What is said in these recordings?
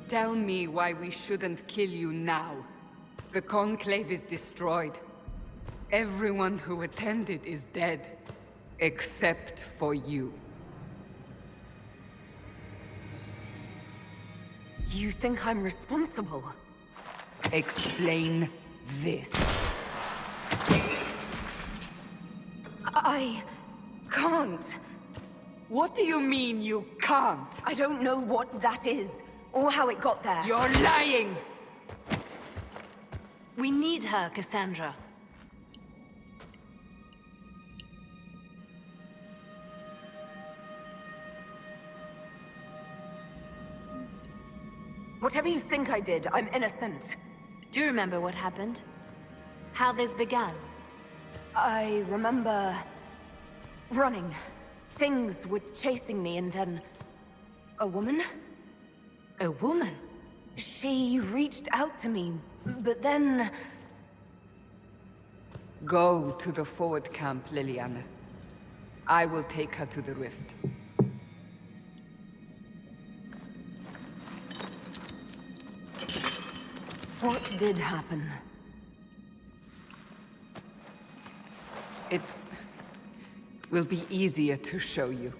Tell me why we shouldn't kill you now. The Conclave is destroyed. Everyone who attended is dead. Except for you. You think I'm responsible? Explain this. I can't. What do you mean you can't? I don't know what that is, or how it got there. You're lying! We need her, Cassandra. Whatever you think I did, I'm innocent. Do you remember what happened? How this began? I remember... running. Things were chasing me, and then... a woman? A woman? She reached out to me, but then... Go to the forward camp, Liliana. I will take her to the rift. What did happen? It will be easier to show you.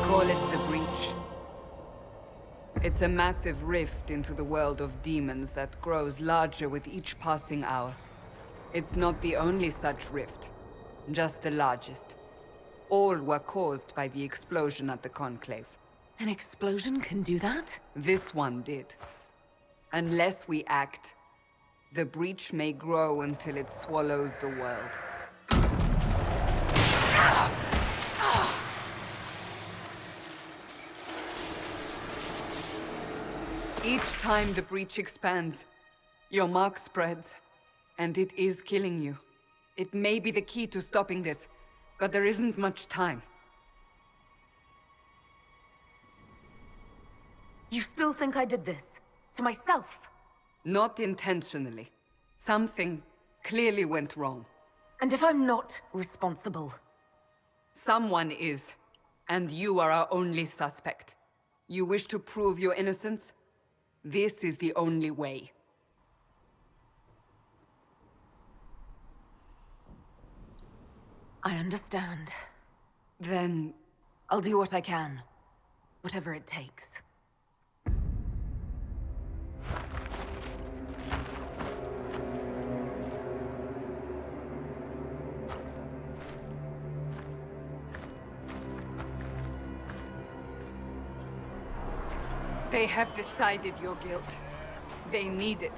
Call it the Breach. It's a massive rift into the world of demons that grows larger with each passing hour. It's not the only such rift, just the largest. All were caused by the explosion at the Conclave. An explosion can do that? This one did. Unless we act, the Breach may grow until it swallows the world. Each time the Breach expands, your mark spreads, and it is killing you. It may be the key to stopping this, but there isn't much time. You still think I did this? To myself? Not intentionally. Something clearly went wrong. And if I'm not responsible? Someone is, and you are our only suspect. You wish to prove your innocence? This is the only way. I understand. Then... I'll do what I can. Whatever it takes. They have decided your guilt. They need it.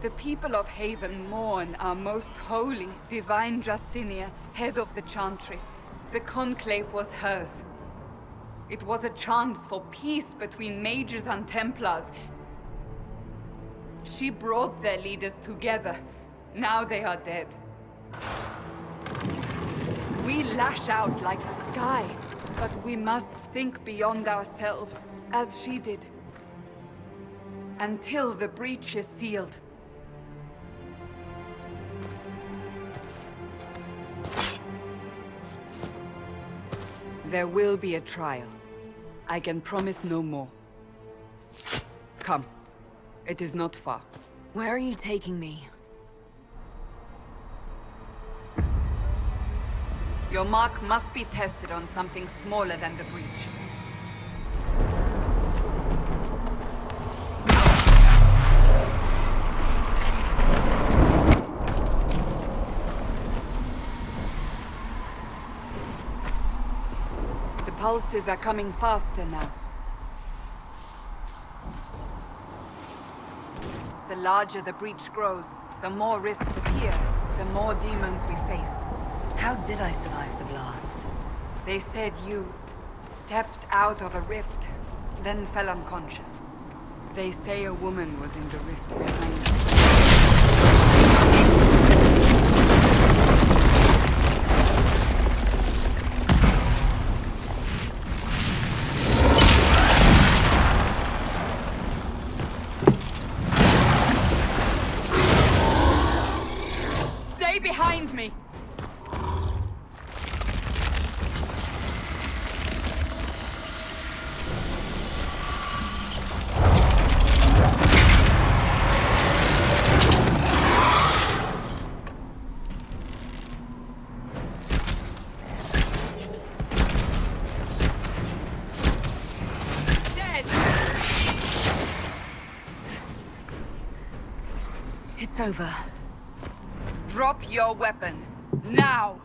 The people of Haven mourn our most holy, divine Justinia, head of the Chantry. The Conclave was hers. It was a chance for peace between mages and Templars. She brought their leaders together. Now they are dead. We lash out like the sky, but we must think beyond ourselves. As she did. Until the breach is sealed. There will be a trial. I can promise no more. Come. It is not far. Where are you taking me? Your mark must be tested on something smaller than the breach. Pulses are coming faster now. The larger the breach grows, the more rifts appear, the more demons we face. How did I survive the blast? They said you stepped out of a rift, then fell unconscious. They say a woman was in the rift behind you. behind me! It's over. Drop your weapon. Now!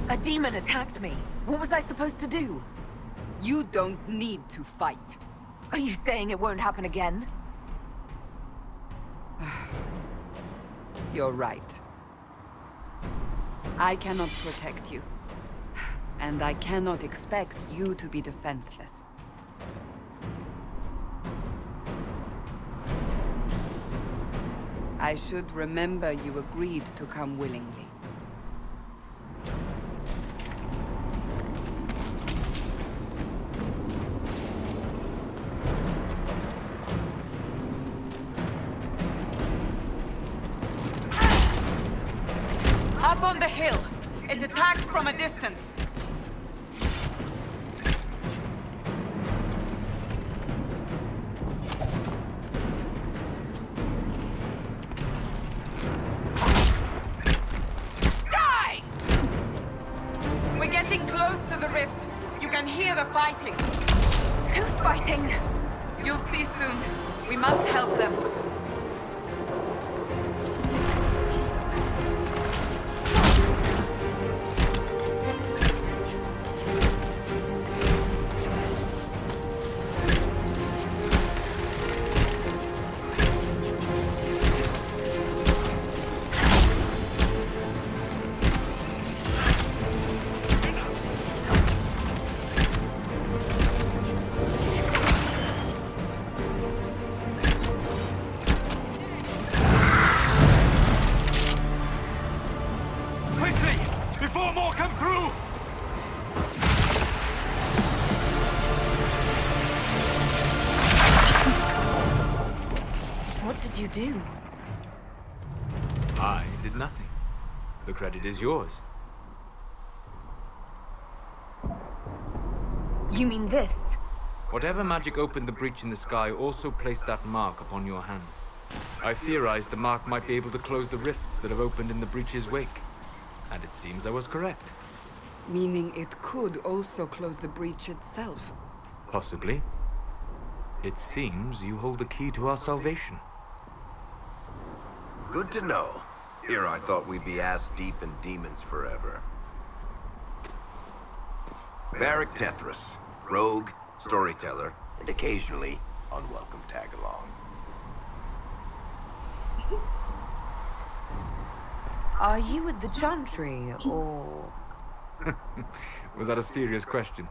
A demon attacked me. What was I supposed to do? You don't need to fight. Are you saying it won't happen again? You're right. I cannot protect you. And I cannot expect you to be defenseless. I should remember you agreed to come willingly. Up on the hill! It attacks from a distance! Hear the fighting. Who's fighting? You'll see soon. We must help them. You do? I did nothing. The credit is yours. You mean this? Whatever magic opened the breach in the sky also placed that mark upon your hand. I theorized the mark might be able to close the rifts that have opened in the breach's wake. And it seems I was correct. Meaning it could also close the breach itself. Possibly. It seems you hold the key to our salvation. Good to know. Here I thought we'd be ass-deep in demons forever. Varric Tethras, rogue, storyteller, and occasionally unwelcome tag-along. Are you with the Chantry, or...? Was that a serious question?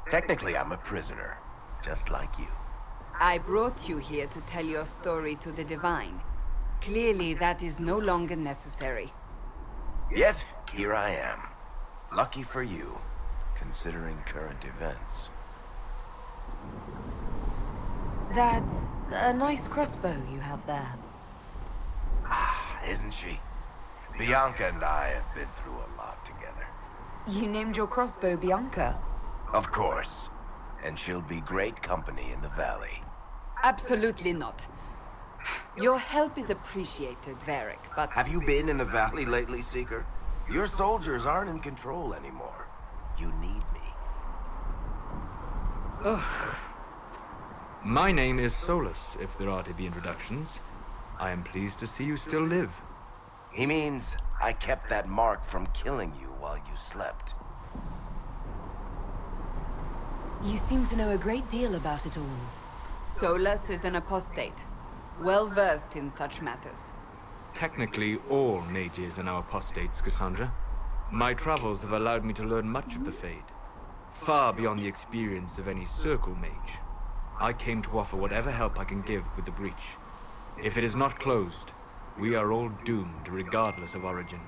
Technically, I'm a prisoner, just like you. I brought you here to tell your story to the Divine. Clearly, that is no longer necessary. Yet, here I am. Lucky for you, considering current events. That's a nice crossbow you have there. Ah, isn't she? Bianca and I have been through a lot together. You named your crossbow Bianca? Of course. And she'll be great company in the valley. Absolutely not. Your help is appreciated, Varric, but... Have you been in the valley lately, Seeker? Your soldiers aren't in control anymore. You need me. Ugh. My name is Solus, if there are to be introductions. I am pleased to see you still live. He means I kept that mark from killing you while you slept. You seem to know a great deal about it all. Solus is an apostate, well-versed in such matters. Technically, all mages are now apostates, Cassandra. My travels have allowed me to learn much of the Fade, far beyond the experience of any circle mage. I came to offer whatever help I can give with the breach. If it is not closed, we are all doomed regardless of origin.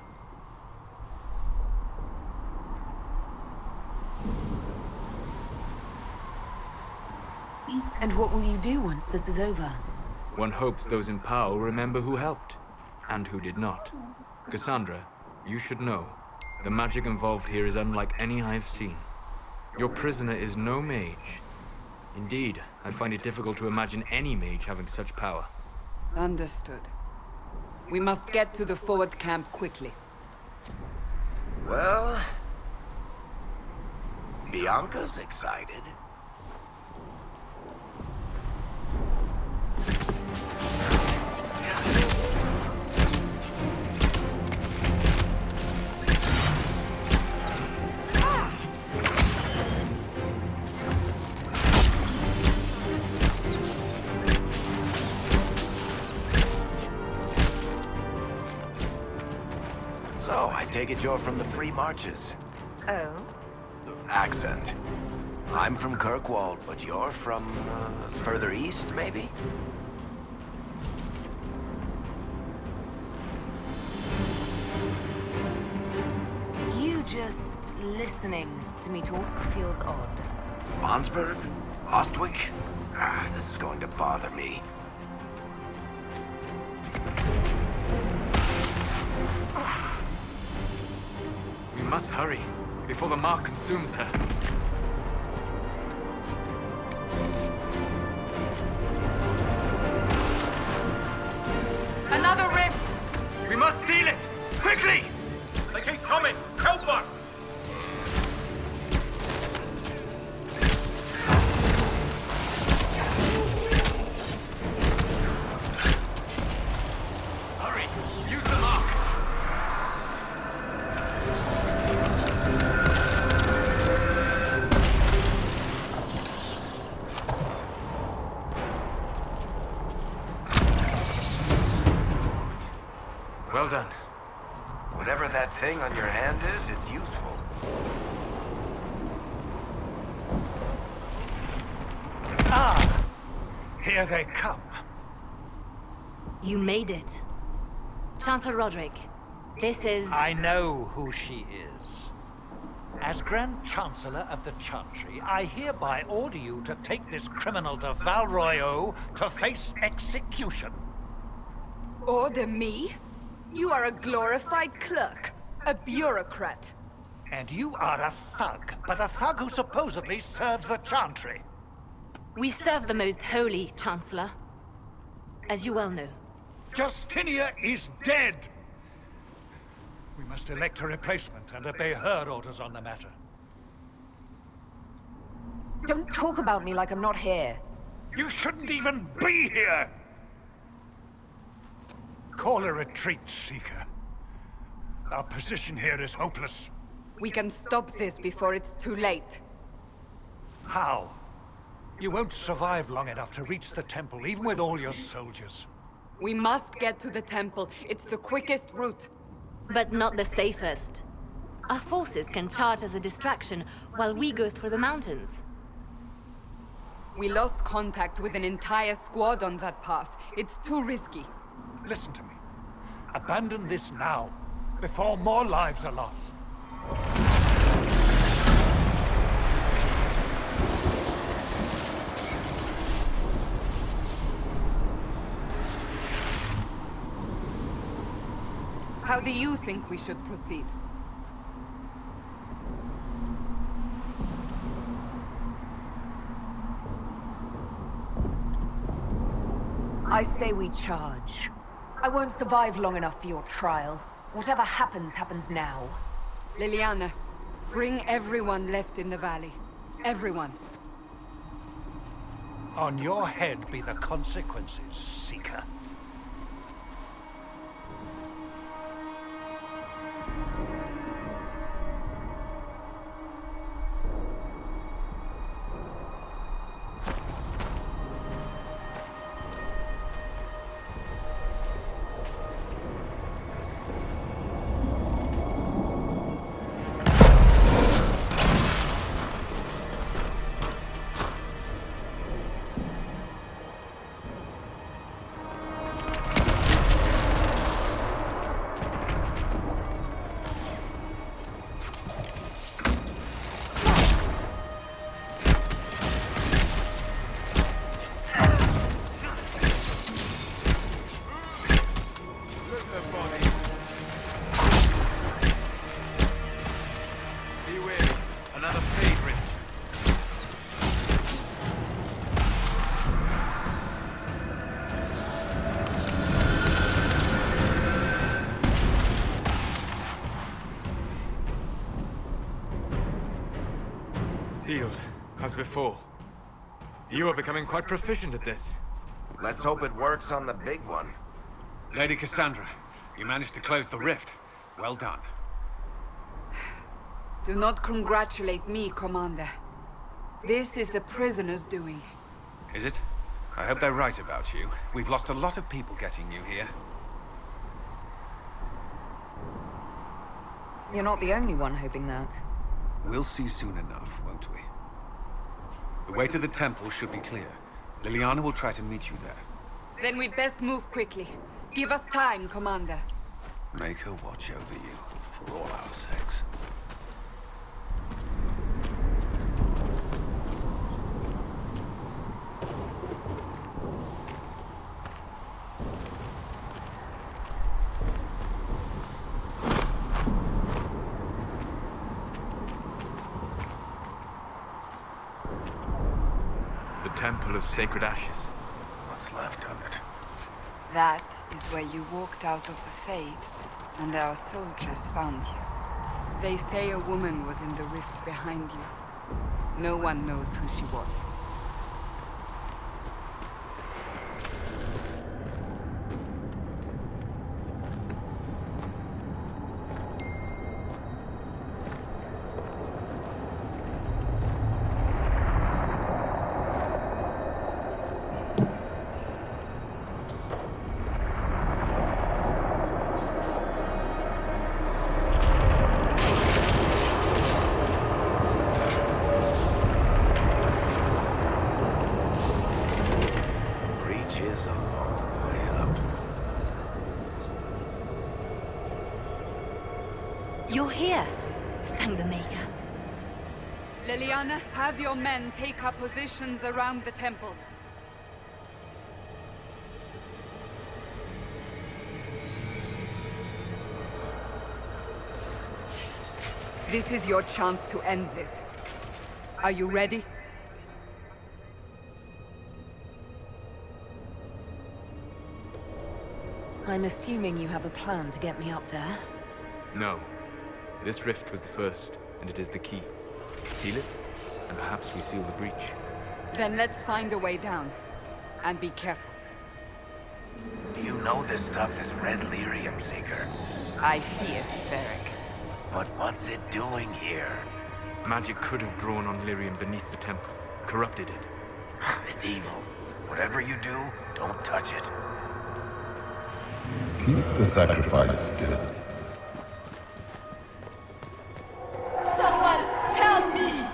And what will you do once this is over? One hopes those in power will remember who helped, and who did not. Cassandra, you should know, the magic involved here is unlike any I have seen. Your prisoner is no mage. Indeed, I find it difficult to imagine any mage having such power. Understood. We must get to the forward camp quickly. Well, Bianca's excited. So, I take it you're from the Free Marches. Oh? Accent. I'm from Kirkwall, but you're from, further east, maybe? You just listening to me talk feels odd. Bonsberg? Ostwick? This is going to bother me. We must hurry, before the mark consumes her. Another rift! We must seal it! Quickly! They keep coming! Help us! Hurry! Use the mark! Well done. Whatever that thing on your hand is, it's useful. Ah! Here they come. You made it. Chancellor Roderick, this is... I know who she is. As Grand Chancellor of the Chantry, I hereby order you to take this criminal to Val Royeaux to face execution. Order me? You are a glorified clerk, a bureaucrat. And you are a thug, but a thug who supposedly serves the Chantry. We serve the most holy, Chancellor. As you well know. Justinia is dead! We must elect a replacement and obey her orders on the matter. Don't talk about me like I'm not here. You shouldn't even be here! Call a retreat, Seeker. Our position here is hopeless. We can stop this before it's too late. How? You won't survive long enough to reach the temple, even with all your soldiers. We must get to the temple. It's the quickest route. But not the safest. Our forces can charge as a distraction while we go through the mountains. We lost contact with an entire squad on that path. It's too risky. Listen to me. Abandon this now, before more lives are lost. How do you think we should proceed? I say we charge. I won't survive long enough for your trial. Whatever happens, happens now. Liliana, bring everyone left in the valley. Everyone. On your head be the consequences, Seeker. before. You are becoming quite proficient at this. Let's hope it works on the big one. Lady Cassandra, you managed to close the rift. Well done. Do not congratulate me, Commander. This is the prisoners' doing. Is it? I hope they're right about you. We've lost a lot of people getting you here. You're not the only one hoping that. We'll see soon enough, won't we? The way to the temple should be clear. Liliana will try to meet you there. Then we'd best move quickly. Give us time, Commander. Make her watch over you, for all our sakes. The Temple of Sacred Ashes. What's left of it? That is where you walked out of the Fade, and our soldiers found you. They say a woman was in the rift behind you. No one knows who she was. You're here. Thank the Maker. Liliana, have your men take up positions around the temple. This is your chance to end this. Are you ready? I'm assuming you have a plan to get me up there. No. This rift was the first, and it is the key. Seal it, and perhaps we seal the breach. Then let's find a way down. And be careful. You know this stuff is red lyrium, Seeker. I see it, Varric. But what's it doing here? Magic could have drawn on lyrium beneath the temple, corrupted it. It's evil. Whatever you do, don't touch it. Keep the sacrifice still. Someone help me!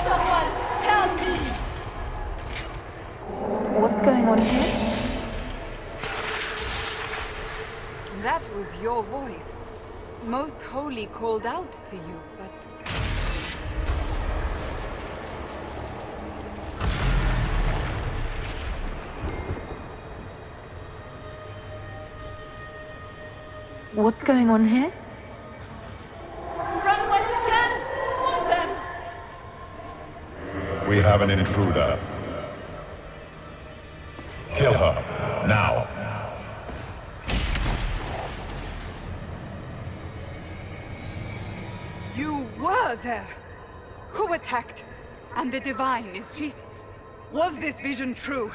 Someone help me! What's going on here? That was your voice. Most Holy called out to you, but... What's going on here? Run while you can! Hold them! We have an intruder. Kill her, now. You were there! Who attacked? And the Divine, is she... Was this vision true?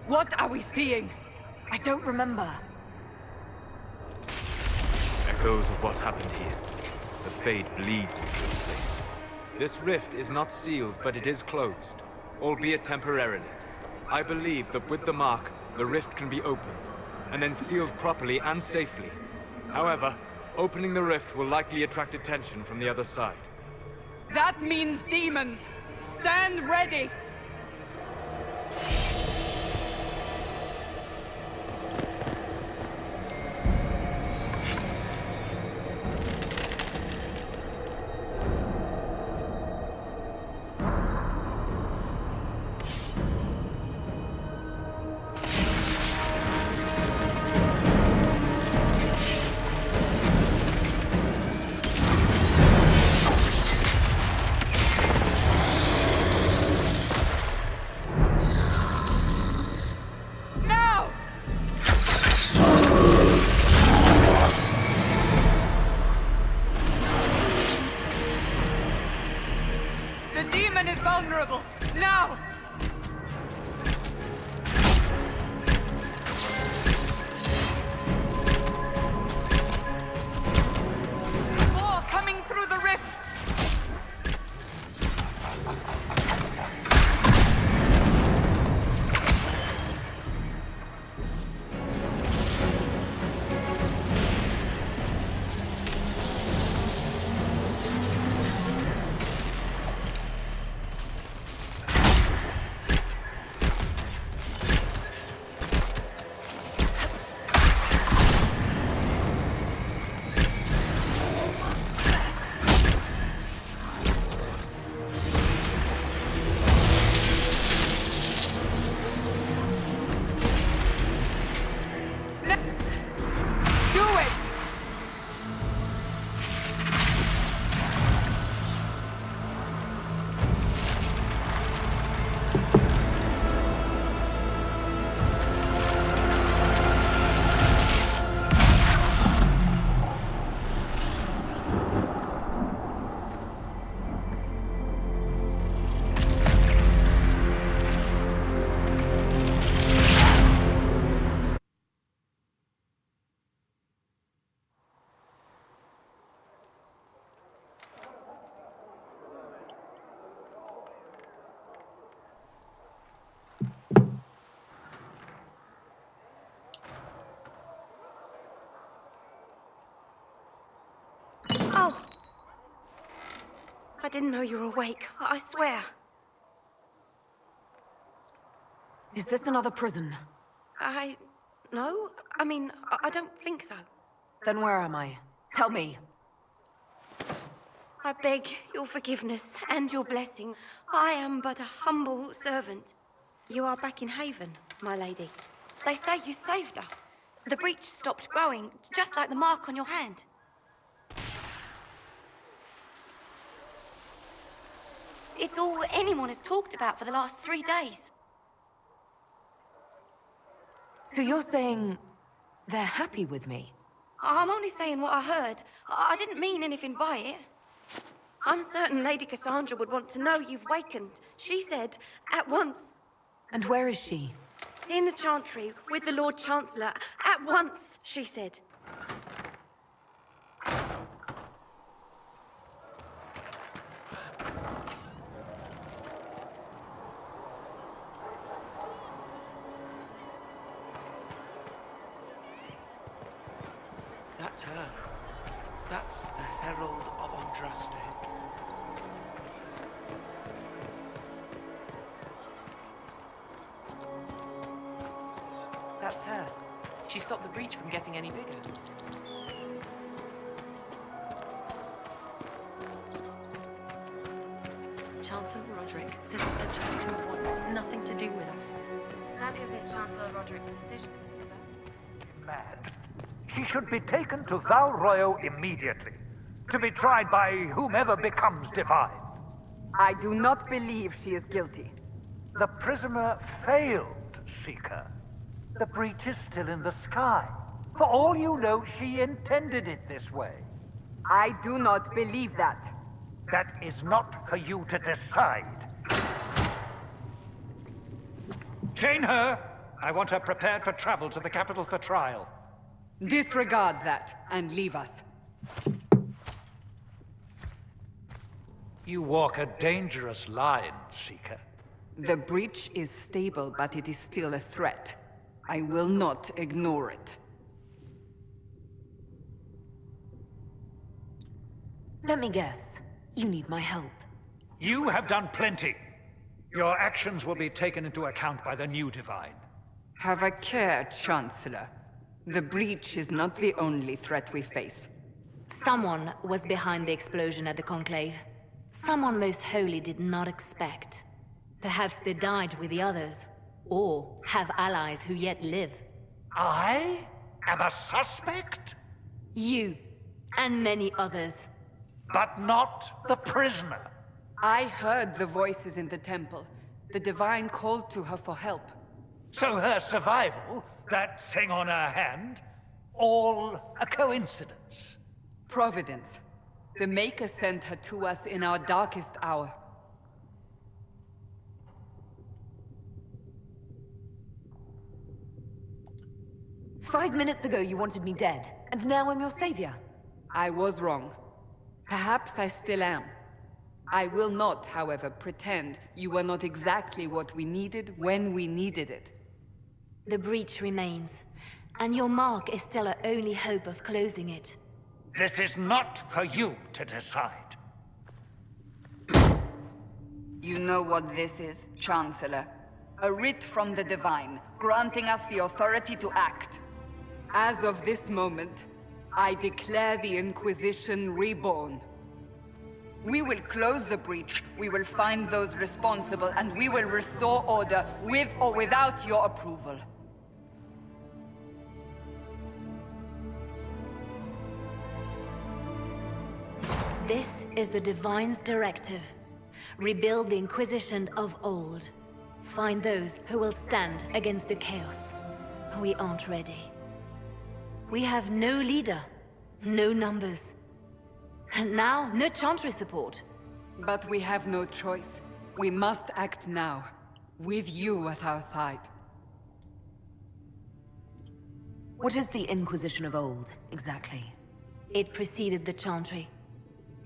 What are we seeing? I don't remember. Echoes of what happened here. The Fade bleeds into this place. This rift is not sealed, but it is closed, albeit temporarily. I believe that with the mark, the rift can be opened, and then sealed properly and safely. However, opening the rift will likely attract attention from the other side. That means demons! Stand ready! didn't know you were awake. I swear. Is this another prison? No. I mean, I don't think so. Then where am I? Tell me. I beg your forgiveness and your blessing. I am but a humble servant. You are back in Haven, my lady. They say you saved us. The breach stopped growing, just like the mark on your hand. It's all anyone has talked about for the last 3 days. So you're saying they're happy with me? I'm only saying what I heard. I didn't mean anything by it. I'm certain Lady Cassandra would want to know you've wakened. She said, at once. And where is she? In the Chantry, with the Lord Chancellor. At once, she said. That's her. That's the Herald of Andraste. That's her. She stopped the breach from getting any bigger. Chancellor Roderick says that the Chantry wants nothing to do with us. That isn't Chancellor Roderick's decision, sister. Mad. She should be taken to Val Royo immediately, to be tried by whomever becomes divine. I do not believe she is guilty. The prisoner failed, Seeker. The breach is still in the sky. For all you know, she intended it this way. I do not believe that. That is not for you to decide. Chain her! I want her prepared for travel to the capital for trial. Disregard that, and leave us. You walk a dangerous line, Seeker. The breach is stable, but it is still a threat. I will not ignore it. Let me guess. You need my help. You have done plenty. Your actions will be taken into account by the new Divine. Have a care, Chancellor. The breach is not the only threat we face. Someone was behind the explosion at the Conclave. Someone Most Holy did not expect. Perhaps they died with the others, or have allies who yet live. I am a suspect? You, and many others. But not the prisoner. I heard the voices in the temple. The Divine called to her for help. So her survival, that thing on her hand, all a coincidence? Providence. The Maker sent her to us in our darkest hour. "5 minutes ago you wanted me dead, and now I'm your savior." I was wrong. Perhaps I still am. I will not, however, pretend you were not exactly what we needed when we needed it. The breach remains, and your mark is still our only hope of closing it. This is not for you to decide. You know what this is, Chancellor. A writ from the Divine, granting us the authority to act. As of this moment, I declare the Inquisition reborn. We will close the breach, we will find those responsible, and we will restore order with or without your approval. This is the Divine's directive. Rebuild the Inquisition of old. Find those who will stand against the chaos. We aren't ready. We have no leader, no numbers. And now, no Chantry support. But we have no choice. We must act now, with you at our side. What is the Inquisition of old, exactly? It preceded the Chantry.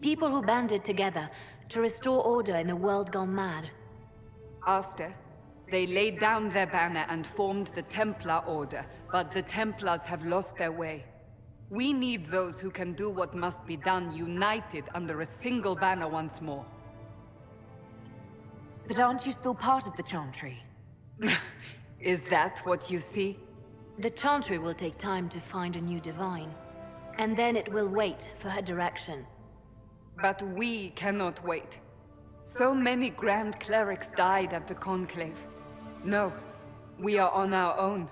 People who banded together to restore order in a world gone mad. After, they laid down their banner and formed the Templar Order, but the Templars have lost their way. We need those who can do what must be done united under a single banner once more. But aren't you still part of the Chantry? Is that what you see? The Chantry will take time to find a new divine. And then it will wait for her direction. But we cannot wait. So many Grand Clerics died at the Conclave. No, we are on our own.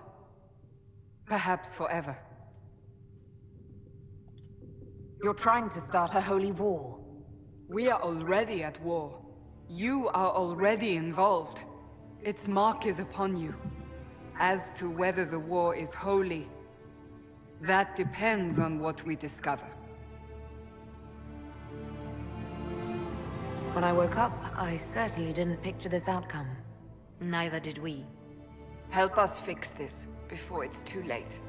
Perhaps forever. You're trying to start a holy war. We are already at war. You are already involved. Its mark is upon you. As to whether the war is holy, that depends on what we discover. When I woke up, I certainly didn't picture this outcome. Neither did we. Help us fix this before it's too late.